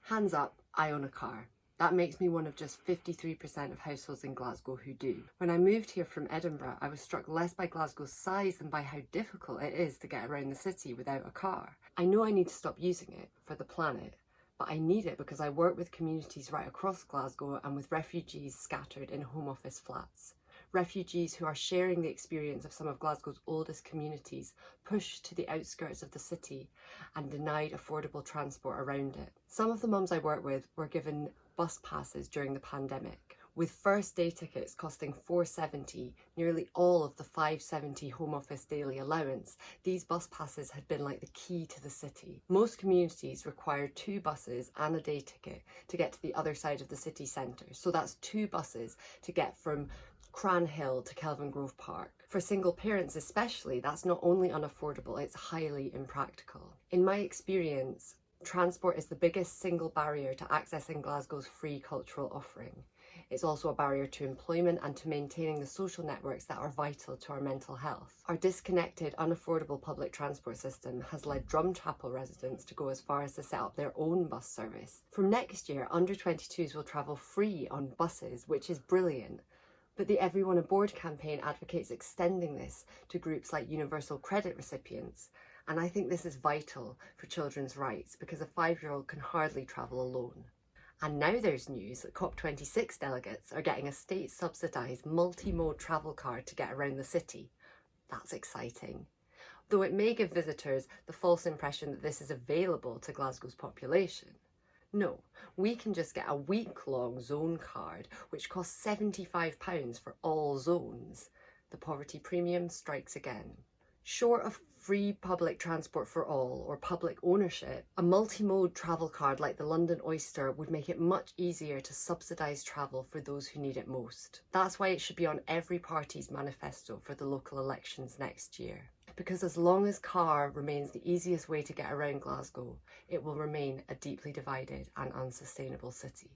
Hands up, I own a car. That makes me one of just 53% of households in Glasgow who do. When I moved here from Edinburgh, I was struck less by Glasgow's size than by how difficult it is to get around the city without a car. I know I need to stop using it for the planet, but I need it because I work with communities right across Glasgow and with refugees scattered in home office flats. Refugees who are sharing the experience of some of Glasgow's oldest communities, pushed to the outskirts of the city and denied affordable transport around it. Some of the mums I work with were given bus passes during the pandemic. With first day tickets costing £4.70, nearly all of the £5.70 Home Office daily allowance, these bus passes had been like the key to the city. Most communities require 2 buses and a day ticket to get to the other side of the city centre, so that's 2 buses to get from Cranhill to Kelvin Grove Park. For single parents especially, that's not only unaffordable, it's highly impractical. In my experience, transport is the biggest single barrier to accessing Glasgow's free cultural offering. It's also a barrier to employment and to maintaining the social networks that are vital to our mental health. Our disconnected, unaffordable public transport system has led Drumchapel residents to go as far as to set up their own bus service. From next year, under 22s will travel free on buses, which is brilliant. But the Everyone Aboard campaign advocates extending this to groups like universal credit recipients. And I think this is vital for children's rights because a 5-year-old can hardly travel alone. And now there's news that COP26 delegates are getting a state-subsidised multi-mode travel card to get around the city. That's exciting. Though it may give visitors the false impression that this is available to Glasgow's population. No, we can just get a week-long zone card, which costs £75 for all zones. The poverty premium strikes again. Short of free public transport for all or public ownership, a multi-mode travel card like the London Oyster would make it much easier to subsidise travel for those who need it most. That's why it should be on every party's manifesto for the local elections next year. Because as long as car remains the easiest way to get around Glasgow, it will remain a deeply divided and unsustainable city.